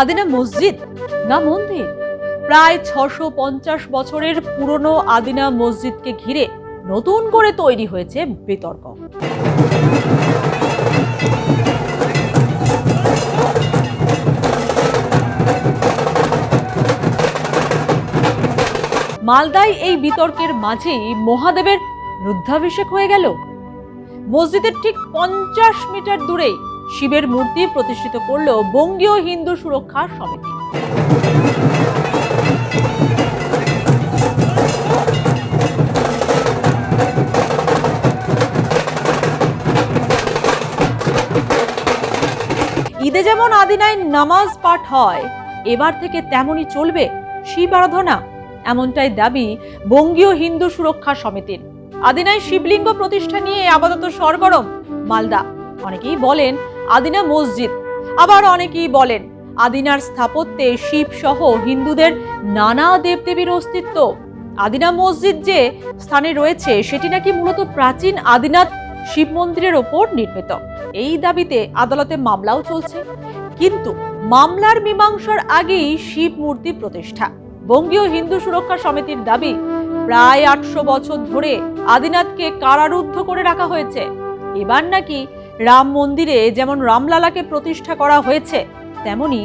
আদিনা মসজিদ না মন্দির? প্রায় 650 বছরের পুরনো আদিনা মসজিদকে ঘিরে নতুন করে তৈরি হয়েছে বিতর্ক। মালদায় এই বিতর্কের মাঝেই মহাদেবের রুদ্রাভিষেক হয়ে গেল। মসজিদের ঠিক 50 মিটার দূরেই শিবের মূর্তি প্রতিষ্ঠিত করল বঙ্গীয় হিন্দু সুরক্ষা সমিতি। ঈদে যেমন আদিনায় নামাজ পাঠ হয়, এবার থেকে তেমনই চলবে শিব আরাধনা, এমনটাই দাবি বঙ্গীয় হিন্দু সুরক্ষা সমিতির। আদিনায় শিবলিঙ্গ প্রতিষ্ঠা নিয়ে আপাতত সরগরম মালদা। অনেকেই বলেন আদিনা মসজিদ, আবার অনেকেই বলেন আদিনার স্থাপত্যে শিব সহ হিন্দুদের নানা দেবদেবীর অস্তিত্ব। আদিনা মসজিদ যে স্থানে রয়েছে সেটি নাকি মূলত প্রাচীন আদিনাথ শিব মন্দিরের ওপর নির্মিত। এই দাবিতে আদালতে মামলাও চলছে, কিন্তু মামলার মীমাংসার আগেই শিব মূর্তি প্রতিষ্ঠা। বঙ্গীয় হিন্দু সুরক্ষা সমিতির দাবি, প্রায় 800 বছর ধরে আদিনাথকে কারারুদ্ধ করে রাখা হয়েছে। এবার নাকি রাম মন্দিরে যেমন রামলালাকে প্রতিষ্ঠা করা হয়েছে, তেমনি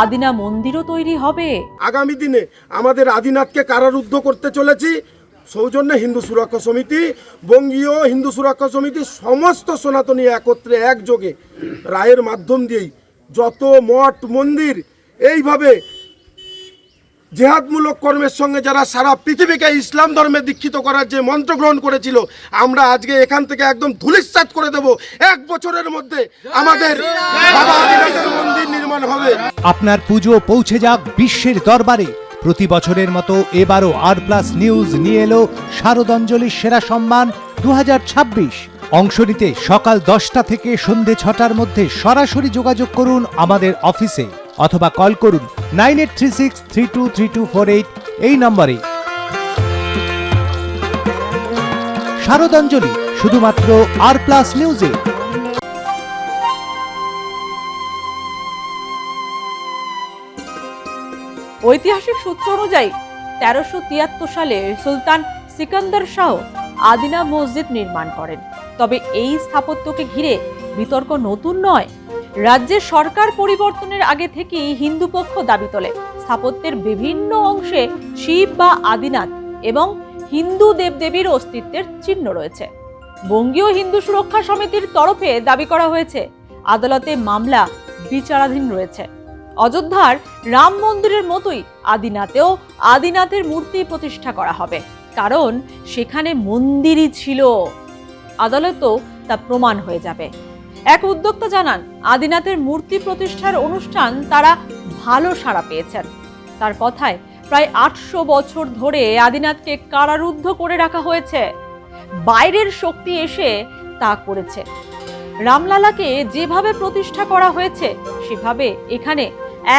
আদিনা মন্দিরও তৈরি হবে। আগামী দিনে আমাদের আদিনাথকে কারারুদ্ধ করতে চলেছি। সৌজন্যে হিন্দু সুরক্ষা সমিতি, বঙ্গীয় হিন্দু সুরক্ষা সমিতি সমস্ত সনাতনী একত্রে একযোগে রায়ের মাধ্যম দিয়েই যত মঠ মন্দির এইভাবে জেহাদমূলক কর্মের সঙ্গে যারা সারা পৃথিবীকে ইসলাম ধর্মে দীক্ষিত করার যে মন্ত্র গ্রহণ করেছিল, আমরা আজকে এখান থেকে একদম ধূলিসাৎ করে দেব। 1 বছরের মধ্যে আমাদের বাবা আদিনাথের মন্দির নির্মাণ হবে। আপনার পুজো পৌঁছে যাক বিশ্বের দরবারে। প্রতি বছরের মতো এবারও আর+ নিউজ নিয়ে এলো শারদাঞ্জলির সেরা সম্মান 2026। অংশ নিতে সকাল 10টা থেকে সন্ধে 6টার মধ্যে সরাসরি যোগাযোগ করুন আমাদের অফিসে অথবা কল করুন 9836323248 এই নম্বরে। শারদাঞ্জলি শুধুমাত্র আর+ নিউজে। ঐতিহাসিক সূত্র অনুযায়ী 1373 সালে সুলতান সিকান্দার শাহ আদিনা মসজিদ নির্মাণ করেন। তবে এই স্থাপত্যকে ঘিরে বিতর্ক নতুন নয়। রাজ্যের সরকার পরিবর্তনের আগে থেকেই হিন্দু পক্ষ দাবি তোলে স্থাপত্যের বিভিন্ন অংশে শিব বা আদিনাথ এবং হিন্দু দেবদেবীর অস্তিত্বের চিহ্ন রয়েছে। বঙ্গীয় হিন্দু সুরক্ষা সমিতির তরফে দাবি করা হয়েছে, আদালতে মামলা বিচারাধীন রয়েছে। অযোধ্যার রাম মন্দিরের মতোই আদিনাথেও আদিনাথের মূর্তি প্রতিষ্ঠা করা হবে, কারণ সেখানে মন্দিরই ছিল। আদালতেও তা প্রমাণ হয়ে যাবে। এক উদ্যোক্তা জানান, আদিনাথের মূর্তি প্রতিষ্ঠার অনুষ্ঠান তারা ভালো সাড়া পেয়েছেন। তার কথায় প্রায় 800 বছর ধরে আদিনাথকে কারারুদ্ধ করে রাখা হয়েছে। বাইরের শক্তি এসে তা করেছে। রামলালাকে যেভাবে প্রতিষ্ঠা করা হয়েছে সেভাবে এখানে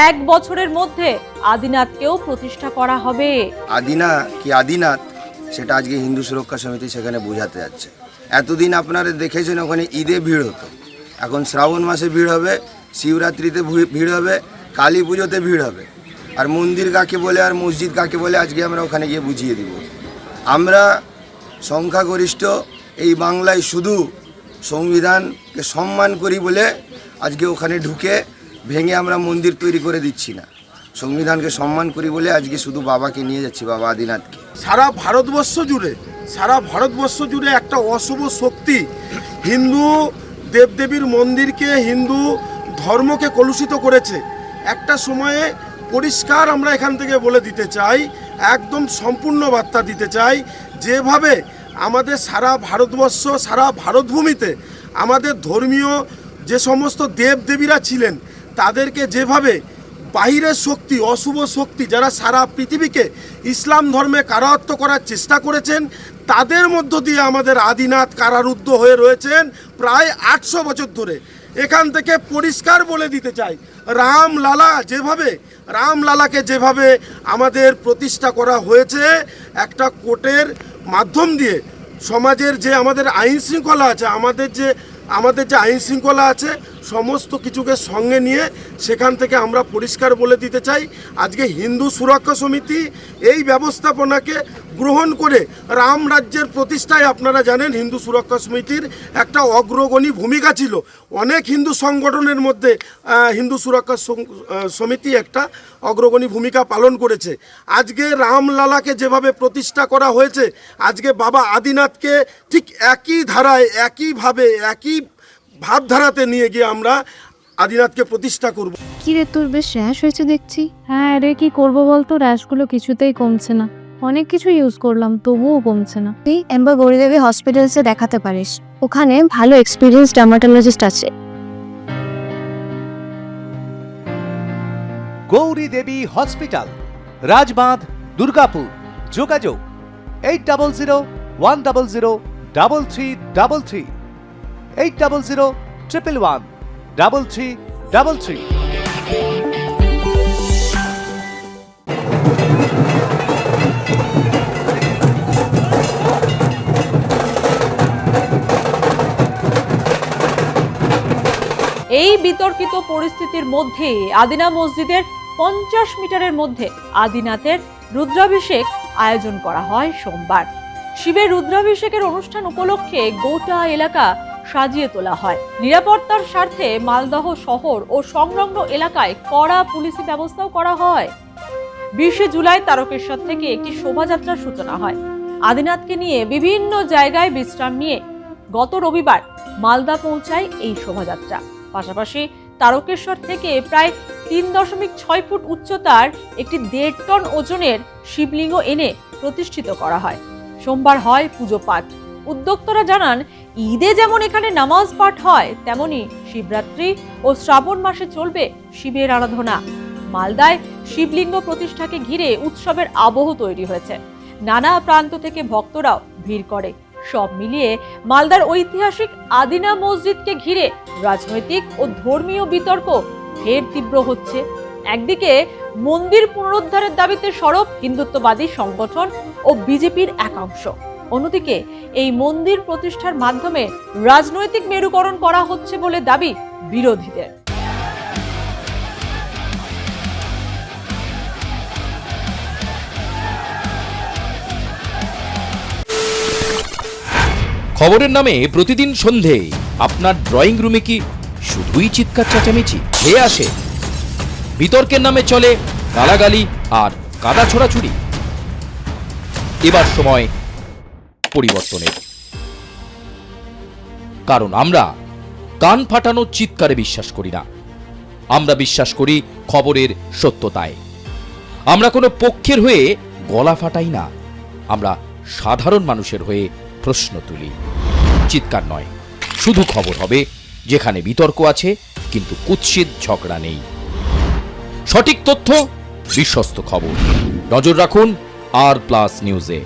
1 বছরের মধ্যে আদিনাথকেও প্রতিষ্ঠা করা হবে। আদিনা কি আদিনাথ সেটা আজকে হিন্দু সুরক্ষা সমিতি সেখানে বোঝাতে যাচ্ছে। এতদিন আপনারা দেখেছেন ওখানে ঈদে ভিড় হতো, এখন শ্রাবণ মাসে ভিড় হবে, শিবরাত্রিতে ভিড় হবে, কালী পুজোতে ভিড় হবে। আর মন্দির কাকে বলে আর মসজিদ কাকে বলে আজকে আমরা ওখানে গিয়ে বুঝিয়ে দিব। আমরা সংখ্যাগরিষ্ঠ এই বাংলায় শুধু সংবিধানকে সম্মান করি বলে আজকে ওখানে ঢুকে ভেঙে আমরা মন্দির তৈরি করে দিচ্ছি না। সংবিধানকে সম্মান করি বলে আজকে শুধু বাবাকে নিয়ে যাচ্ছি, বাবা আদিনাথকে। সারা ভারতবর্ষ জুড়ে একটা অশুভ শক্তি হিন্দু দেবদেবীর মন্দিরকে, হিন্দু ধর্মকে কলুষিত করেছে। একটা সময়ে পরিষ্কার আমরা এখান থেকে বলে দিতে চাই, একদম সম্পূর্ণ বার্তা দিতে চাই, যেভাবে আমাদের সারা ভারতবর্ষ, সারা ভারতভূমিতে আমাদের ধর্মীয় যে সমস্ত দেবদেবীরা ছিলেন তাদেরকে যেভাবে বাহিরের শক্তি, অশুভ শক্তি যারা সারা পৃথিবীকে ইসলাম ধর্মে কারায়ত্ত করার চেষ্টা করেছেন, তাদের মধ্য দিয়ে আমাদের আদিনাথ কারারুদ্ধ হয়ে রয়েছেন প্রায় 800 বছর ধরে। এখান থেকে পরিষ্কার বলে দিতে চাই, রামলালাকে যেভাবে আমাদের প্রতিষ্ঠা করা হয়েছে একটা কোর্টের মাধ্যম দিয়ে, সমাজের যে আমাদের আইন শৃঙ্খলা আছে, আমাদের যে আমাদের যে আইন শৃঙ্খলা আছে সমস্ত কিছুকে সঙ্গে নিয়ে সেখান থেকে আমরা পরিষ্কার বলে দিতে চাই, আজকে হিন্দু সুরক্ষা সমিতি এই ব্যবস্থাপনাকে গ্রহণ করে রাম রাজ্যের প্রতিষ্ঠায় আপনারা জানেন হিন্দু সুরক্ষা সমিতির একটা অগ্রগণী ভূমিকা ছিল। অনেক হিন্দু সংগঠনের মধ্যে হিন্দু সুরক্ষা সমিতি একটা অগ্রগণী ভূমিকা পালন করেছে। আজকে রামলালাকে যেভাবে প্রতিষ্ঠা করা হয়েছে, আজকে বাবা আদিনাথকে ঠিক একই ধারায় একইভাবে একই ভাবধারাতে নিয়ে গিয়ে আমরা আদিনাথকে প্রতিষ্ঠা করব। কি রে, তোর বেশ র্যাশ হয়েছে দেখছি। হ্যাঁ রে, কি করবো বলতো, র্যাশগুলো কিছুতেই কমছে না। অনেক কিছু ইউজ করলাম তবুও কমছে না। তুই এম্বার গৌরীদেবী হসপিটালসে দেখাতে পারিস, ওখানে ভালো এক্সপিরিয়েন্স ডার্মাটোলজিস্ট আছে। গৌরী দেবী হসপিটাল, রাজবাঁধ, দুর্গাপুর। যোগাযোগ 8001003333, 8001113333। এই বিতর্কিত পরিস্থিতির মধ্যে আদিনা মসজিদের 50 মিটারের মধ্যে আদিনাথের রুদ্রাভিষেক আয়োজন করা হয় সোমবার। শিবের রুদ্রাভিষেকের অনুষ্ঠান উপলক্ষে গোটা এলাকা সাজিয়ে তোলা হয়। নিরাপত্তার স্বার্থে মালদহ শহর ও সংলগ্ন এলাকায় কড়া পুলিশি ব্যবস্থাও করা হয়। 20 জুলাই তারকেশ্বর থেকে একটি শোভাযাত্রার সূচনা হয়। আদিনাথকে নিয়ে বিভিন্ন জায়গায় বিশ্রাম নিয়ে গত রবিবার মালদা পৌঁছায় এই শোভাযাত্রা। পাশাপাশি তারকেশ্বর থেকে প্রায় 3.6 ফুট উচ্চতার একটি 1.5 টন ওজনের শিবলিঙ্গ এনে প্রতিষ্ঠিত করা হয়। সোমবার হয় পুজো পাঠ। উদ্যোক্তারা জানান, ঈদে যেমন এখানে নামাজ পাঠ হয়, তেমনি শিবরাত্রি ও শ্রাবণ মাসে চলবে শিবের আরাধনা। মালদায় শিবলিঙ্গ প্রতিষ্ঠাকে ঘিরে উৎসবের আবহ তৈরি হয়েছে। নানা প্রান্ত থেকে ভক্তরাও ভিড় করে। সব মিলিয়ে মালদার ঐতিহাসিক আদিনা মসজিদকে ঘিরে রাজনৈতিক ও ধর্মীয় বিতর্ক ফের তীব্র হচ্ছে। একদিকে মন্দির পুনরুদ্ধারের দাবিতে সরব হিন্দুত্ববাদী সংগঠন ও বিজেপির একাংশ, অন্যদিকে এই মন্দির প্রতিষ্ঠার মাধ্যমে রাজনৈতিক মেরুকরণ করা হচ্ছে বলে দাবি বিরোধীদের। খবরের নামে প্রতিদিন সন্ধে আপনার ড্রয়িং রুমে কি শুধুই চিৎকার চেঁচামেচি খেয়ে আসে? বিতর্কের নামে চলে গালাগালি আর কাদা ছোড়াছুড়ি। এবার সময় পরিবর্তনের, কারণ আমরা কান ফাটানো চিৎকারে বিশ্বাস করি না। আমরা বিশ্বাস করি খবরের সত্যতায়। আমরা কোনো পক্ষের হয়ে গলা ফাটাই না, আমরা সাধারণ মানুষের হয়ে প্রশ্ন তুলি। চিৎকার নয়, শুধু খবর হবে যেখানে বিতর্ক আছে কিন্তু কুৎসিত ঝগড়া নেই। সঠিক তথ্য, বিশ্বস্ত খবর। নজর রাখুন আর প্লাস নিউজে।